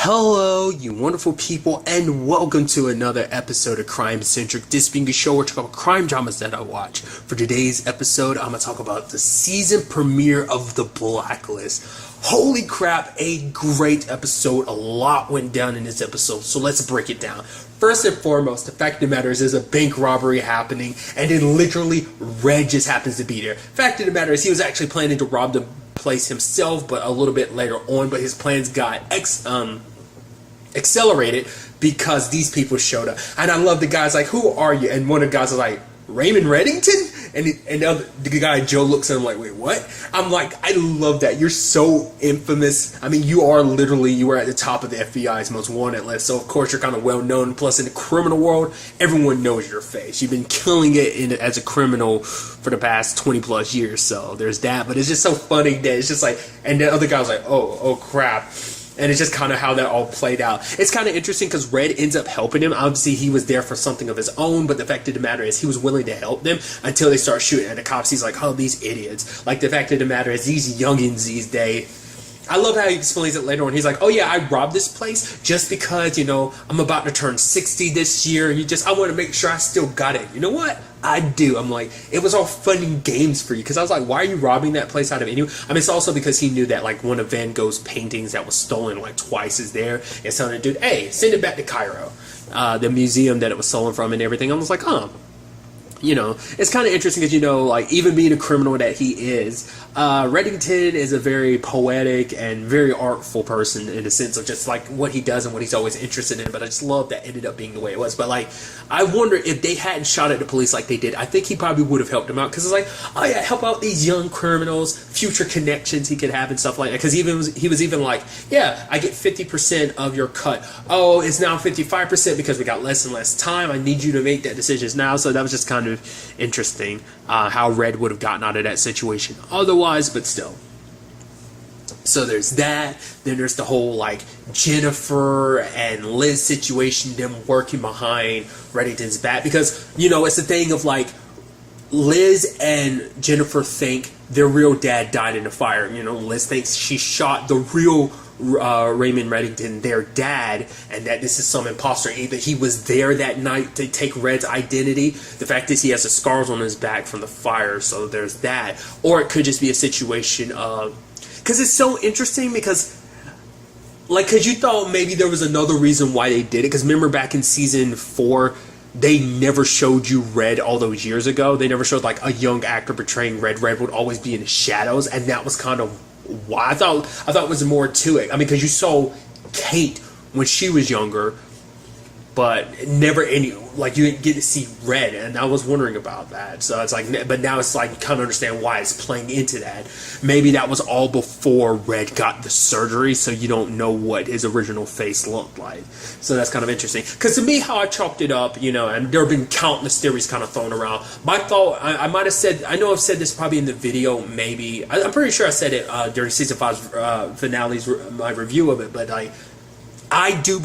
Hello, you wonderful people, and welcome to another episode of Crime Centric. This being a show where I talk about crime dramas that I watch. For today's episode, I'm going to talk about the season premiere of The Blacklist. Holy crap, a great episode. A lot went down in this episode, so let's break it down. First and foremost, the fact of the matter is there's a bank robbery happening, and then literally Red just happens to be there. Fact of the matter is he was actually planning to rob the place himself, but a little bit later on, but his plans got accelerated because these people showed up. And I love the guys like, who are you? And one of the guys was like, Raymond Reddington? And the guy Joe looks at him like, wait, what? I'm like, I love that. You're so infamous. I mean, you are at the top of the FBI's most wanted list, so of course you're kind of well known. Plus in the criminal world, everyone knows your face. You've been killing it as a criminal for the past 20 plus years, so there's that. But it's just so funny that it's just like, and the other guy was like, oh crap. And it's just kind of how that all played out. It's kind of interesting because Red ends up helping him. Obviously, he was there for something of his own, but the fact of the matter is he was willing to help them until they start shooting at the cops. He's like, oh, these idiots. Like, the fact of the matter is these youngins these days. I love how he explains it later on. He's like, oh yeah, I robbed this place just because, I'm about to turn 60 this year. I want to make sure I still got it. You know what? I do. I'm like, it was all fun and games for you. Because I was like, why are you robbing that place out of anyone? I mean, it's also because he knew that, like, one of Van Gogh's paintings that was stolen, like, twice is there. And telling the dude, hey, send it back to Cairo. The museum that it was stolen from and everything. I was like, huh. It's kind of interesting because, like, even being a criminal that he is, Reddington is a very poetic and very artful person in the sense of just, like, what he does and what he's always interested in. But I just love that ended up being the way it was. But, like, I wonder if they hadn't shot at the police like they did, I think he probably would have helped them out. Because it's like, oh, yeah, help out these young criminals, future connections he could have and stuff like that. Because he was even like, yeah, I get 50% of your cut. Oh, it's now 55% because we got less and less time. I need you to make that decision now. So that was just kind of interesting how Red would have gotten out of that situation otherwise, but still. So there's that. Then there's the whole, like, Jennifer and Liz situation, them working behind Reddington's back, because it's the thing of, like, Liz and Jennifer think their real dad died in the fire. Liz thinks she shot the real Raymond Reddington, their dad, and that this is some imposter. Either he was there that night to take Red's identity. The fact is he has the scars on his back from the fire, so there's that. Or it could just be a situation of, because it's so interesting because you thought maybe there was another reason why they did it. Because remember back in season 4, they never showed you Red all those years ago. They never showed, like, a young actor portraying Red. Red would always be in the shadows, and that was kind of why I thought there was more to it. I mean, because you saw Kate when she was younger, but never you didn't get to see Red, and I was wondering about that. So it's like, but now it's like, you kind of understand why it's playing into that. Maybe that was all before Red got the surgery, so you don't know what his original face looked like. So that's kind of interesting. Because to me, how I chalked it up, and there have been countless theories kind of thrown around. My thought, I might have said, I know I've said this probably in the video, maybe. I'm pretty sure I said it during season 5's finale's my review of it, but I do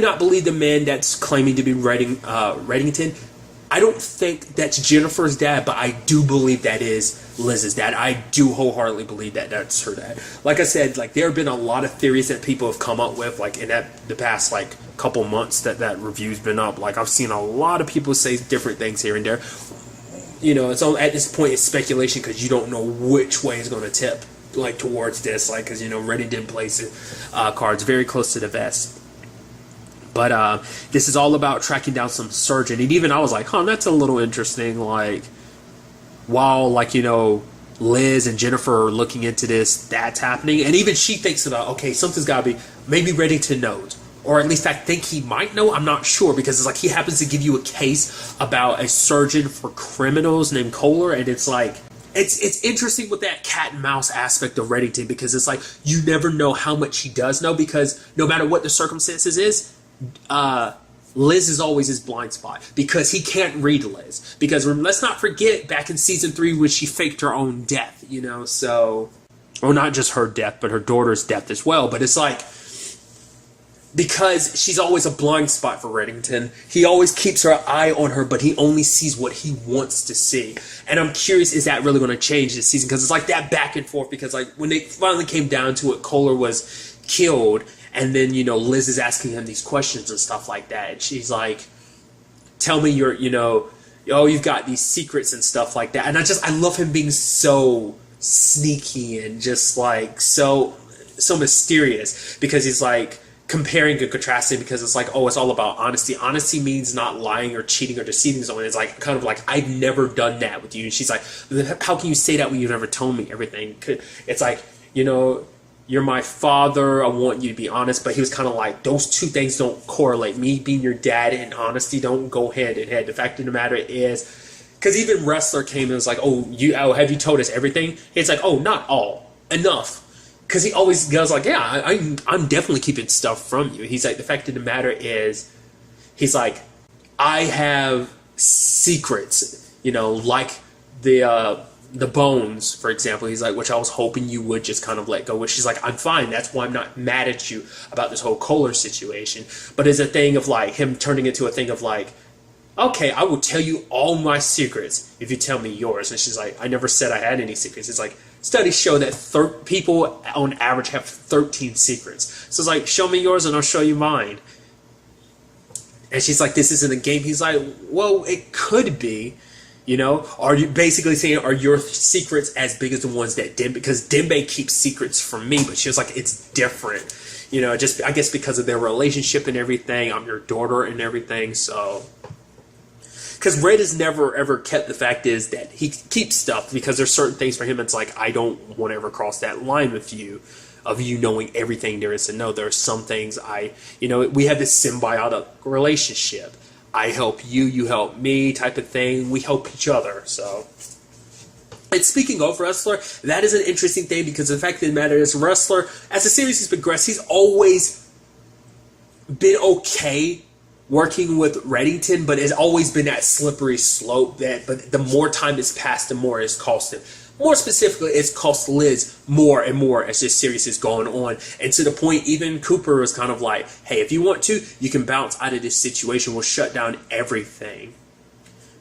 not believe the man that's claiming to be Reddington. I don't think that's Jennifer's dad, but I do believe that is Liz's dad. I do wholeheartedly believe that that's her dad. Like I said, like, there have been a lot of theories that people have come up with, like, in the past, like, couple months that review's been up. Like, I've seen a lot of people say different things here and there. It's all, at this point, it's speculation because you don't know which way it's going to tip, like, towards this, like, because Reddington plays cards very close to the vest. But this is all about tracking down some surgeon. And even I was like, that's a little interesting. Like, while, like, Liz and Jennifer are looking into this, that's happening. And even she thinks about, okay, something's got to be, maybe Reddington knows. Or at least I think he might know. I'm not sure. Because it's like he happens to give you a case about a surgeon for criminals named Kohler. And it's like, it's interesting with that cat and mouse aspect of Reddington. Because it's like, you never know how much he does know. Because no matter what the circumstances is, Liz is always his blind spot because he can't read Liz. Because let's not forget back in season 3 when she faked her own death, so, or not just her death, but her daughter's death as well. But it's like, because she's always a blind spot for Reddington, he always keeps her eye on her, but he only sees what he wants to see. And I'm curious, is that really going to change this season? Because it's like that back and forth. Because like when they finally came down to it, Kohler was killed. And then, you know, Liz is asking him these questions and stuff like that. And she's like, tell me your, you know, oh, you've got these secrets and stuff like that. And I love him being so sneaky and just like so mysterious, because he's like comparing and contrasting, because it's like, oh, it's all about honesty. Honesty means not lying or cheating or deceiving someone. It's like kind of like, I've never done that with you. And she's like, how can you say that when you've never told me everything? It's like, you know, you're my father, I want you to be honest. But he was kind of like, those two things don't correlate. Me being your dad and honesty don't go hand in hand. The fact of the matter is, because even Wrestler came and was like, oh, have you told us everything? It's like, oh, not all, enough. Because he always goes like, yeah, I'm definitely keeping stuff from you. He's like, the fact of the matter is, he's like, I have secrets, you know, like the bones, for example. He's like, which I was hoping you would just kind of let go. Which she's like, I'm fine. That's why I'm not mad at you about this whole Kohler situation. But it's a thing of like him turning into a thing of like, okay, I will tell you all my secrets if you tell me yours. And she's like, I never said I had any secrets. It's like, studies show that people on average have 13 secrets. So it's like, show me yours and I'll show you mine. And she's like, this isn't a game. He's like, well, it could be. You know, are you basically saying, are your secrets as big as the ones that Dembe? Because Dembe keeps secrets from me, but she was like, it's different. You know, just I guess because of their relationship and everything. I'm your daughter and everything, so. Because Red has never ever kept the fact is that he keeps stuff, because there's certain things for him. It's like, I don't want to ever cross that line with you, of you knowing everything there is to know. There are some things we have this symbiotic relationship. I help you, you help me type of thing. We help each other. So, and speaking of Wrestler, that is an interesting thing, because the fact of the matter is, Wrestler, as the series has progressed, he's always been okay working with Reddington, but it's always been that slippery slope but the more time has passed, the more it's cost him. More specifically, it's cost Liz more and more as this series is going on. And to the point, even Cooper was kind of like, hey, if you want to, you can bounce out of this situation. We'll shut down everything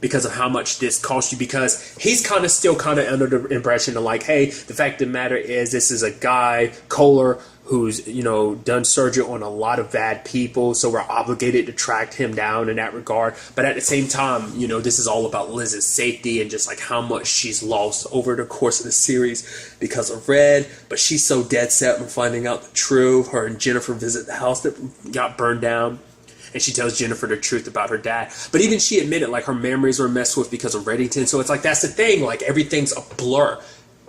because of how much this cost you. Because he's still under the impression of like, hey, the fact of the matter is, this is a guy, Kohler, who's, you know, done surgery on a lot of bad people, so we're obligated to track him down in that regard. But at the same time, you know, this is all about Liz's safety and just like how much she's lost over the course of the series because of Red. But she's so dead set on finding out the truth. Her and Jennifer visit the house that got burned down, and she tells Jennifer the truth about her dad. But even she admitted, like, her memories were messed with because of Reddington. So it's like, that's the thing, like, everything's a blur.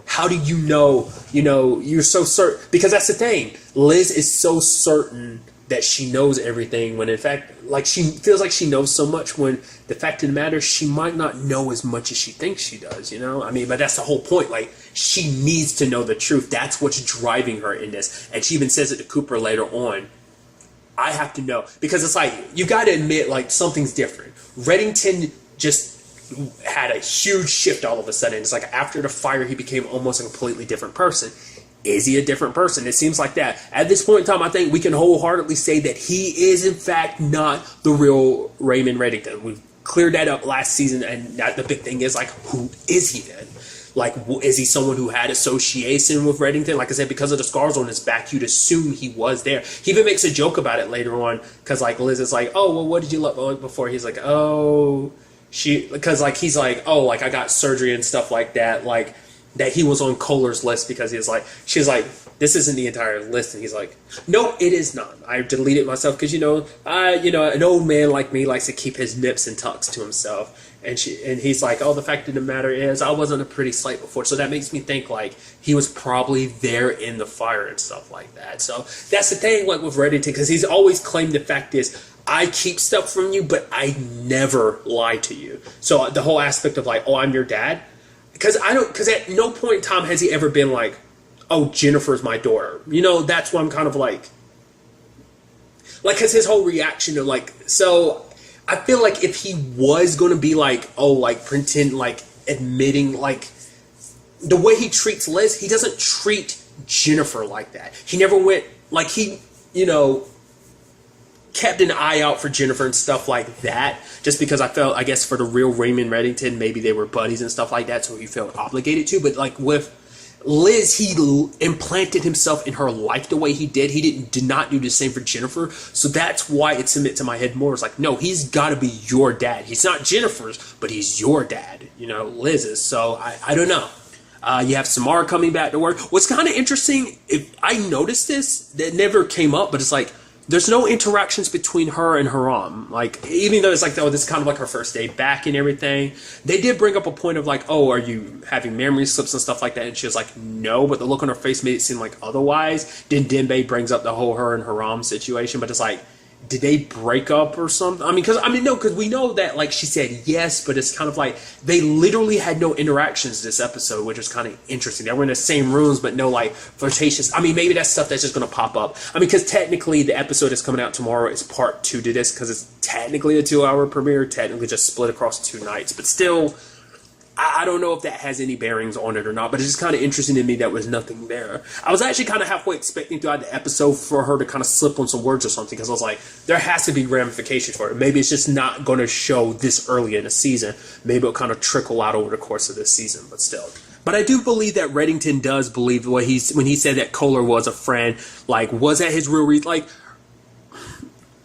How do you know, you're so certain? Because that's the thing. Liz is so certain that she knows everything, when in fact, like, she feels like she knows so much, when the fact of the matter, she might not know as much as she thinks she does, you know? I mean, but that's the whole point. Like, she needs to know the truth. That's what's driving her in this. And she even says it to Cooper later on. I have to know. Because it's like, you got to admit, like, something's different. Reddington just had a huge shift all of a sudden. It's like after the fire, he became almost a completely different person. Is he a different person? It seems like that. At this point in time, I think we can wholeheartedly say that he is, in fact, not the real Raymond Reddington. We've cleared that up last season, and the big thing is, like, who is he then? Like, is he someone who had association with Reddington? Like I said, because of the scars on his back, you'd assume he was there. He even makes a joke about it later on, because, like, Liz is like, oh, well, what did you look before? He's like, oh... because like he's like, oh, like I got surgery and stuff like that, like that he was on Kohler's list, because he's like, she's like, this isn't the entire list, and he's like, no, it is not. I deleted myself because an old man like me likes to keep his nips and tucks to himself, and he's like, oh, the fact of the matter is, I wasn't a pretty sight before, so that makes me think like he was probably there in the fire and stuff like that. So that's the thing, like with Reddington, because he's always claimed the fact is, I keep stuff from you, but I never lie to you. So the whole aspect of like, oh, I'm your dad, because at no point in time has he ever been like, oh, Jennifer's my daughter. You know, that's what I'm kind of like, because his whole reaction to like, so I feel like if he was going to be like, oh, like pretend, like admitting, like the way he treats Liz, he doesn't treat Jennifer like that. He never went, like he, kept an eye out for Jennifer and stuff like that, just because I felt, I guess, for the real Raymond Reddington, maybe they were buddies and stuff like that, so he felt obligated to. But like with Liz, he implanted himself in her life the way he did. He did not do the same for Jennifer. So that's why it cemented to my head more. It's like, no, he's got to be your dad. He's not Jennifer's, but he's your dad, you know, Liz's. So I don't know. You have Samara coming back to work. What's kind of interesting, if I noticed this, that never came up, but it's like, there's no interactions between her and Haram. Like, even though it's like, oh, this is kind of like her first day back and everything. They did bring up a point of like, oh, are you having memory slips and stuff like that? And she was like, no, but the look on her face made it seem like otherwise. Then Denbei brings up the whole her and Haram situation, but it's like, did they break up or something? Because we know that, like, she said yes, but it's kind of like they literally had no interactions this episode, which was kind of interesting. They were in the same rooms, but no, like, flirtatious. I mean, maybe that's stuff that's just going to pop up. I mean, because technically the episode that's coming out tomorrow is part 2 to this, because it's technically a 2-hour premiere, technically just split across 2 nights, but still, I don't know if that has any bearings on it or not, but it's just kind of interesting to me that was nothing there. I was actually kind of halfway expecting throughout the episode for her to kind of slip on some words or something, because I was like, there has to be ramifications for it. Maybe it's just not going to show this early in the season. Maybe it'll kind of trickle out over the course of this season, but still. But I do believe that Reddington does believe when he said that Kohler was a friend, like, was that his real reason? Like,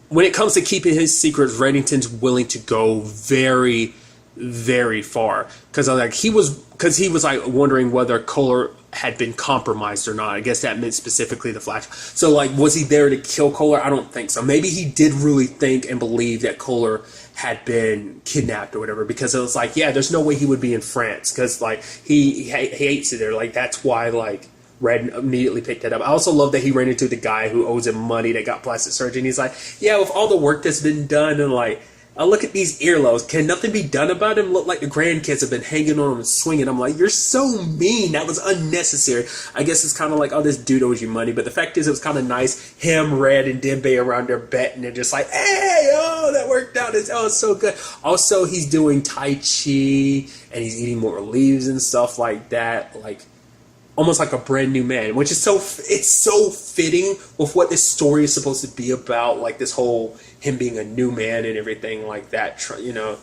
when it comes to keeping his secrets, Reddington's willing to go very, very far, because he was like wondering whether Kohler had been compromised or not. I guess that meant specifically the Flash. So like, was he there to kill Kohler? I don't think so. Maybe he did really think and believe that Kohler had been kidnapped or whatever, because it was like, yeah, there's no way he would be in France, because like he hates it there. Like, that's why like Red immediately picked it up. I also love that he ran into the guy who owes him money that got plastic surgery, and he's like, yeah, with all the work that's been done, and like, look at these earlobes. Can nothing be done about him? Look like the grandkids have been hanging on him and swinging. I'm like, you're so mean. That was unnecessary. I guess it's kind of like, oh, this dude owes you money. But the fact is, it was kind of nice. Him, Red, and Denbei around their bet, and they're just like, hey, oh, that worked out. It's so good. Also, he's doing Tai Chi, and he's eating more leaves and stuff like that. Like, almost like a brand new man, which is it's so fitting with what this story is supposed to be about, like this whole him being a new man and everything like that, you know,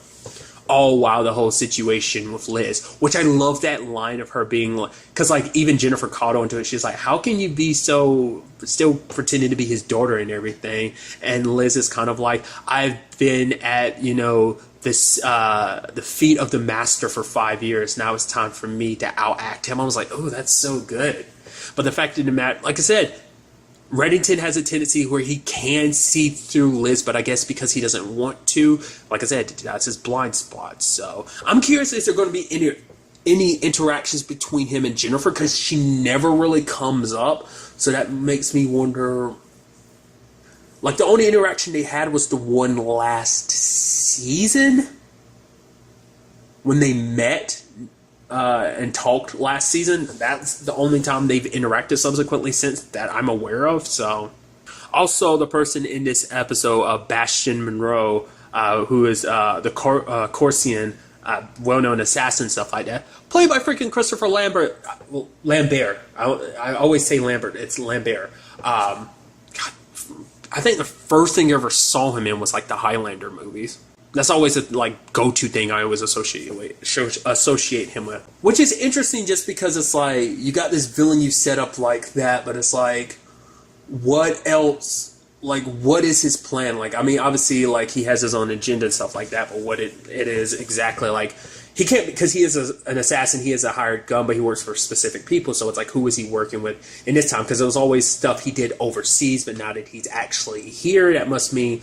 all while the whole situation with Liz, which I love that line of her being like, because like even Jennifer caught on to it, she's like, how can you be so still pretending to be his daughter and everything? And Liz is kind of like, I've been at, you know, this the feet of the master for 5 years. Now it's time for me to outact him. I was like, oh, that's so good. But the fact of the matter, like I said, Reddington has a tendency where he can see through Liz, but I guess because he doesn't want to, like I said, that's his blind spot. So I'm curious if there are going to be any interactions between him and Jennifer, because she never really comes up. So that makes me wonder. Like, the only interaction they had was the one last season when they met and talked last season. That's the only time they've interacted subsequently since that I'm aware of. So, also the person in this episode, Bastion Monroe, who is the Corsian, well-known assassin, stuff like that, played by freaking Christopher Lambert. Lambert. I always say Lambert. It's Lambert. I think the first thing I ever saw him in was like the Highlander movies. That's always a like go-to thing I always associate him with. Which is interesting, just because it's like you got this villain you set up like that, but it's like, what else? Like, what is his plan? Like, I mean, obviously, like, he has his own agenda and stuff like that, but what it is exactly, like, he can't, because he is an assassin, he is a hired gun, but he works for specific people, so it's like, who is he working with in this time? Because it was always stuff he did overseas, but now that he's actually here, that must mean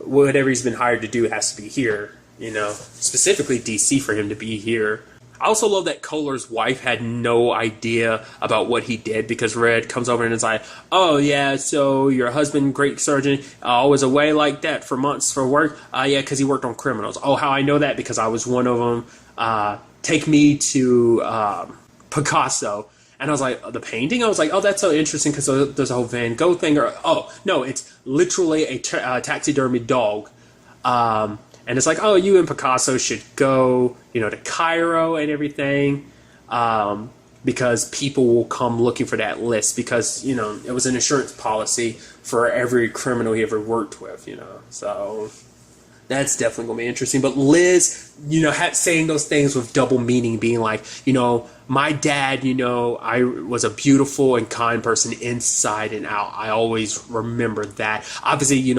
whatever he's been hired to do has to be here, you know, specifically DC for him to be here. I also love that Kohler's wife had no idea about what he did, because Red comes over and is like, oh yeah, so your husband, great surgeon, was away like that for months for work? Yeah, because he worked on criminals. Oh, how I know that? Because I was one of them. Take me to Picasso. And I was like, the painting? I was like, oh, that's so interesting, because there's a whole Van Gogh thing. Or, oh, no, it's literally a taxidermy dog. And it's like, oh, you and Picasso should go, you know, to Cairo and everything, because people will come looking for that list, because, you know, it was an insurance policy for every criminal he ever worked with, you know. So That's definitely going to be interesting. But Liz, saying those things with double meaning, being like, my dad, I was a beautiful and kind person inside and out. I always remember that. Obviously,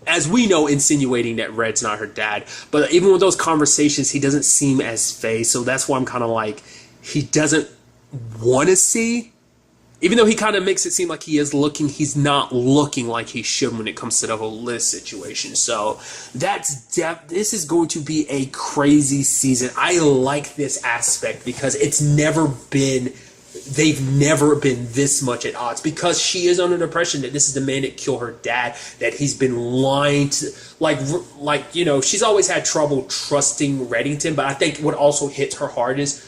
as we know, insinuating that Red's not her dad. But even with those conversations, he doesn't seem as phased. So that's why I'm kind of like, he doesn't want to see. Even though he kind of makes it seem like he is looking, he's not looking like he should when it comes to the whole Liz situation. So this is going to be a crazy season. I like this aspect because they've never been this much at odds, because she is under the impression that this is the man that killed her dad, that he's been lying to, she's always had trouble trusting Reddington. But I think what also hits her hard is,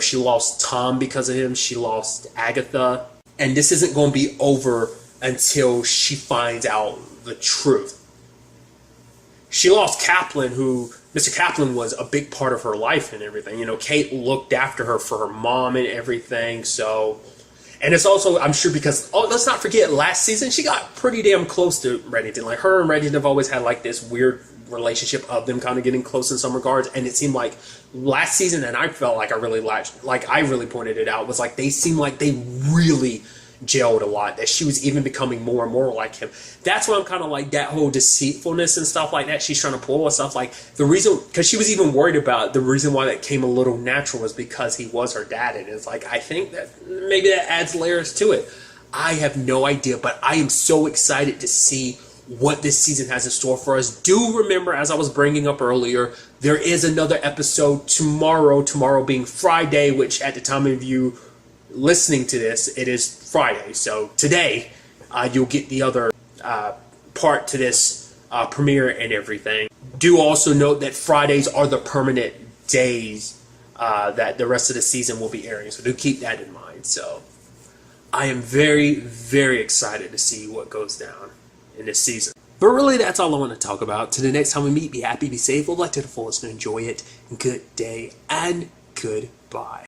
she lost Tom because of him. She lost Agatha. And this isn't going to be over until she finds out the truth. She lost Kaplan, Mr. Kaplan was a big part of her life and everything. Kate looked after her for her mom and everything. So, and it's also, I'm sure, because, let's not forget, last season, she got pretty damn close to Reddington. Like, her and Reddington have always had, this weird relationship of them kind of getting close in some regards. And it seemed like last season, and I felt like I really pointed it out, was like they seemed like they really gelled a lot, that she was even becoming more and more like him. That's why I'm kind of like, that whole deceitfulness and stuff like that she's trying to pull and stuff, like the reason, because she was even worried about the reason why that came a little natural was because he was her dad. And it's like, I think that maybe that adds layers to it. I have no idea, but I am so excited to see what this season has in store for us. Do remember, as I was bringing up earlier, there is another episode tomorrow being Friday, which at the time of you listening to this, it is Friday. So today, you'll get the other part to this premiere and everything. Do also note that Fridays are the permanent days that the rest of the season will be airing. So do keep that in mind. So I am very, very excited to see what goes down in this season. But really, that's all I want to talk about. Till the next time we meet, be happy, be safe, live life to the fullest, and enjoy it. Good day and goodbye.